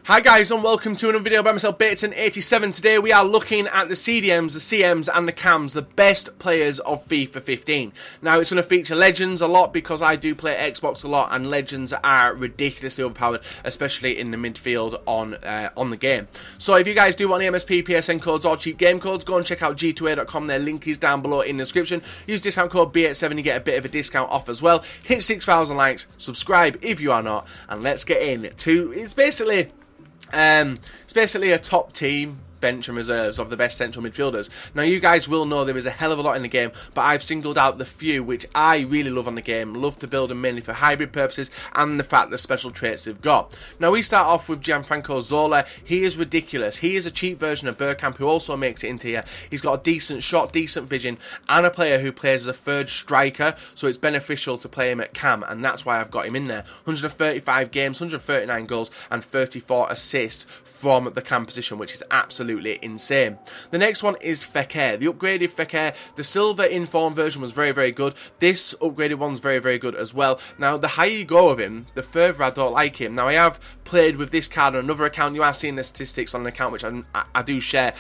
Hi guys and welcome to another video by myself, Bateson87. Today we are looking at the CDMs, the CMs and the CAMs, the best players of FIFA 15. Now it's going to feature Legends a lot because I do play Xbox a lot and Legends are ridiculously overpowered, especially in the midfield on the game. So if you guys do want the MSP, PSN codes or cheap game codes, go and check out g2a.com, their link is down below in the description. Use discount code B87, you get a bit of a discount off as well. Hit 6,000 likes, subscribe if you are not, and let's get into, it's basically a top team, bench and reserves of the best central midfielders. Now you guys will know there is a hell of a lot in the game, but I've singled out the few which I really love on the game, love to build them mainly for hybrid purposes and the fact that special traits they've got. Now we start off with Gianfranco Zola. He is ridiculous. He is a cheap version of BERGKAMP who also makes it into here. He's got a decent shot, decent vision and a player who plays as a third striker, so it's beneficial to play him at CAM, and that's why I've got him in there. 135 games, 139 goals and 34 assists from the CAM position, which is absolutely insane. The next one is Fekir, the upgraded Fekir. The silver inform version was very, very good. This upgraded one's very, very good as well. Now, the higher you go with him, the further I don't like him. Now, I have played with this card on another account. You are seeing the statistics on an account which I do share,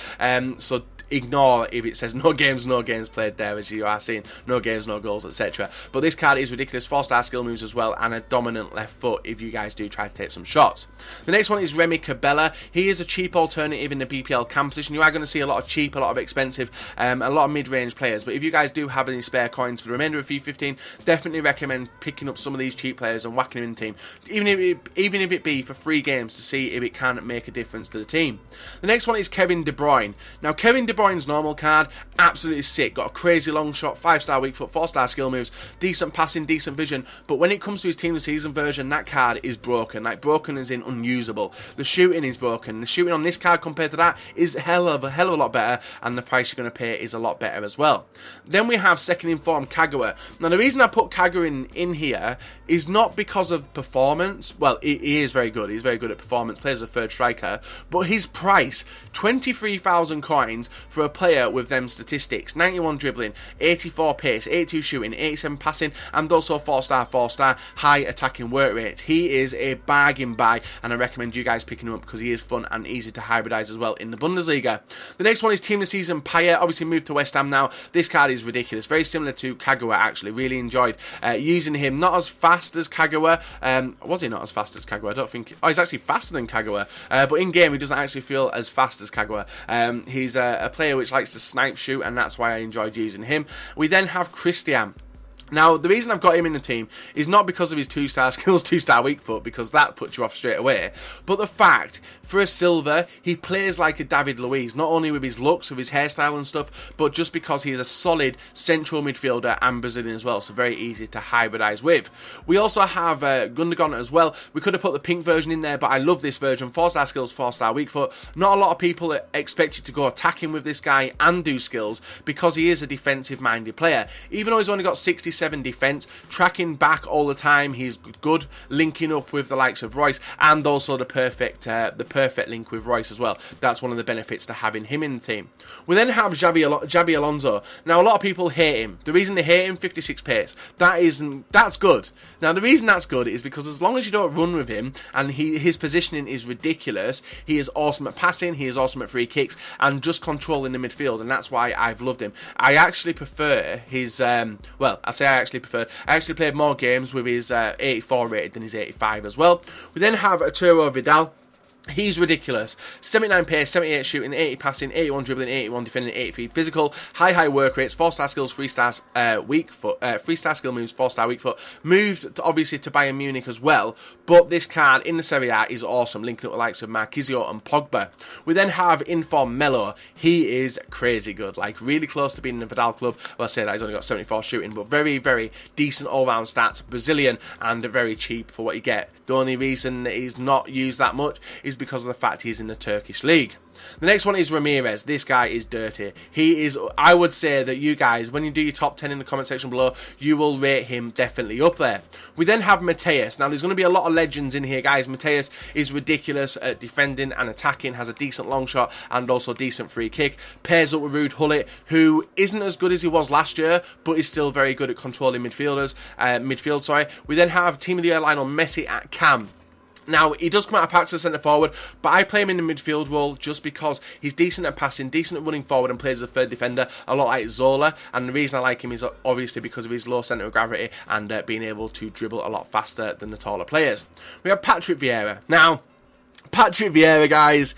so ignore if it says no games played there, as you are seeing, no games, no goals, etc. But this card is ridiculous, 4-star skill moves as well, and a dominant left foot if you guys do try to take some shots. The next one is CABELLA. He is a cheap alternative in the BPL CAM position. You are going to see a lot of cheap, a lot of expensive, a lot of mid-range players, but if you guys do have any spare coins for the remainder of FIFA 15, definitely recommend picking up some of these cheap players and whacking them in the team, even if it be for 3 games to see if it can make a difference to the team. The next one is Kevin De Bruyne. Now, Kevin De Bruyne's normal card, absolutely sick. Got a crazy long shot, 5-star weak foot, 4-star skill moves, decent passing, decent vision. But when it comes to his team of the season version, that card is broken. Like, broken as in unusable. The shooting is broken. The shooting on this card compared to that is a hell of a lot better, and the price you're going to pay is a lot better as well. Then we have second inform Kagawa. Now, the reason I put Kagawa in here is not because of performance. Well, he is very good. He's very good at performance. Plays as a third striker. But his price, 23,000 coins for a player with them statistics: 91 dribbling, 84 pace, 82 shooting, 87 passing, and also 4-star, high attacking work rates. He is a bargain buy, and I recommend you guys picking him up because he is fun and easy to hybridize as well in the Bundesliga. The next one is team of the season Payet, obviously moved to West Ham now. This card is ridiculous, very similar to Kagawa actually. Really enjoyed using him. Not as fast as Kagawa. Was he not as fast as Kagawa? I don't think. Oh, he's actually faster than Kagawa, but in game he doesn't actually feel as fast as Kagawa. He's a player which likes to snipe shoot, and that's why I enjoyed using him. We then have CRISTIAN. Now, the reason I've got him in the team is not because of his 2-star skills, 2-star weak foot, because that puts you off straight away, but the fact, for a silver, he plays like a David Luiz, not only with his looks, with his hairstyle and stuff, but just because he is a solid central midfielder and Brazilian as well, so very easy to hybridize with. We also have Gundogan as well. We could have put the pink version in there, but I love this version. 4-star skills, 4-star weak foot. Not a lot of people expect you to go attacking with this guy and do skills, because he is a defensive-minded player. Even though he's only got 67 defense, tracking back all the time, he's good, linking up with the likes of Royce, and also the perfect link with Royce as well. That's one of the benefits to having him in the team. We then have Xabi Alonso. Now, a lot of people hate him. The reason they hate him, 56 pace. That's good. Now, the reason that's good is because as long as you don't run with him, and his positioning is ridiculous, he is awesome at passing, he is awesome at free kicks, and just controlling the midfield, and that's why I've loved him. I actually prefer his, well, I actually played more games with his 84 rated than his 85 as well. We then have Arturo Vidal. He's ridiculous. 79 pace, 78 shooting, 80 passing, 81 dribbling, 81 defending, 83 physical, high work rates, 4-star skills, 3-star weak foot, 3-star skill moves, 4-star weak foot. Moved obviously to Bayern Munich as well, but this card in the Serie A is awesome, linking up with the likes of MARCHISIO and POGBA. We then have Inform Melo. He is crazy good, like really close to being in the Vidal club. Well, I say that he's only got 74 shooting, but very, very decent all-round stats, Brazilian, and very cheap for what you get. The only reason that he's not used that much is because of the fact he's in the Turkish league. The next one is Ramirez. This guy is dirty. He is, I would say that you guys, when you do your top 10 in the comment section below, you will rate him definitely up there. We then have Mateus. Now, there's going to be a lot of legends in here, guys. Mateus is ridiculous at defending and attacking, has a decent long shot and also decent free kick. Pairs up with Ruud Gullit, who isn't as good as he was last year, but is still very good at controlling midfield. We then have Team of the Year Lionel Messi at CAM. Now, he does come out of packs as centre forward, but I play him in the midfield role just because he's decent at passing, decent at running forward, and plays as a third defender, a lot like Zola. And the reason I like him is obviously because of his low centre of gravity and being able to dribble a lot faster than the taller players. We have Patrick Vieira. Now, Patrick Vieira, guys,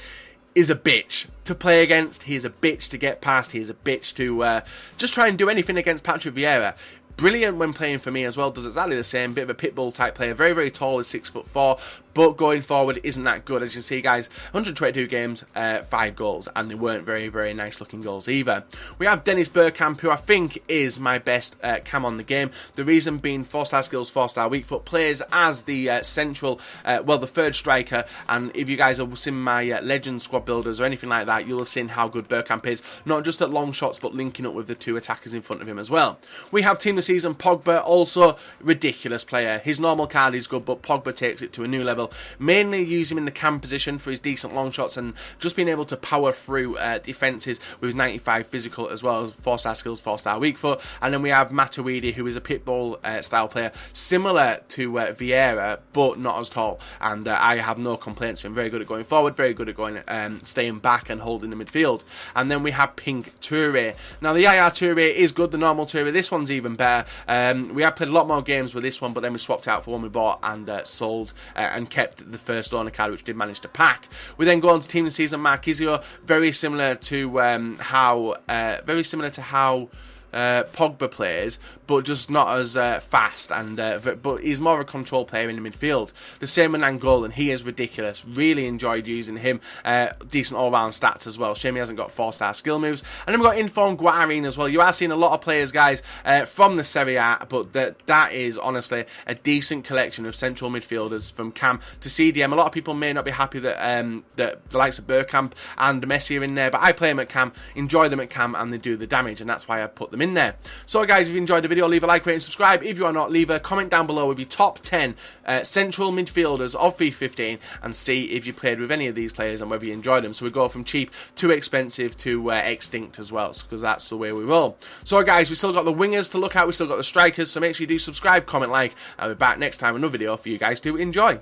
is a bitch to play against. He is a bitch to get past. He is a bitch to just try and do anything against Patrick Vieira. Brilliant when playing for me as well, does exactly the same, bit of a pit bull type player, very, very tall, is 6'4", but going forward isn't that good. As you can see, guys, 122 games, 5 goals, and they weren't very, very nice looking goals either. We have Dennis Bergkamp, who I think is my best cam on the game. The reason being 4-star skills, 4-star weak foot, plays as the central, well, the third striker, and if you guys have seen my Legends squad builders or anything like that, you'll have seen how good Bergkamp is, not just at long shots, but linking up with the 2 attackers in front of him as well. We have team of the season POGBA, also ridiculous player. His normal card is good, but POGBA takes it to a new level. Mainly use him in the cam position for his decent long shots and just being able to power through defences with his 95 physical, as well as 4-star skills, 4-star weak foot. And then we have Matuidi, who is a pitbull style player, similar to Vieira, but not as tall. And I have no complaints for him. Very good at going forward, very good at going staying back and holding the midfield. And then we have Pink Toure. Now, the IR Toure is good, the normal Toure. This one's even better. We have played a lot more games with this one, but then we swapped out for one we bought and sold and kept the first owner card, which did manage to pack. We then go on to team of the season Marchisio, very similar to how Pogba plays, but just not as fast, and but he's more of a control player in the midfield. The same with NAINGGOLAN. He is ridiculous. Really enjoyed using him. Decent all-round stats as well. Shame he hasn't got 4-star skill moves. And then we've got Informed Guarin as well. You are seeing a lot of players, guys, from the Serie A, but that is honestly a decent collection of central midfielders from cam to CDM. A lot of people may not be happy that the likes of BERGKAMP and MESSI are in there, but I play them at cam, enjoy them at cam, and they do the damage, and that's why I put them in there. So guys, if you enjoyed the video, leave a like, rate and subscribe. If you are not, leave a comment down below with your top 10 central midfielders of FIFA 15 and see if you played with any of these players and whether you enjoyed them. So we go from cheap to expensive to extinct as well, because that's the way we roll. So guys, we still got the wingers to look at, we still got the strikers, so make sure you do subscribe, comment, like. I'll be back next time with another video for you guys to enjoy.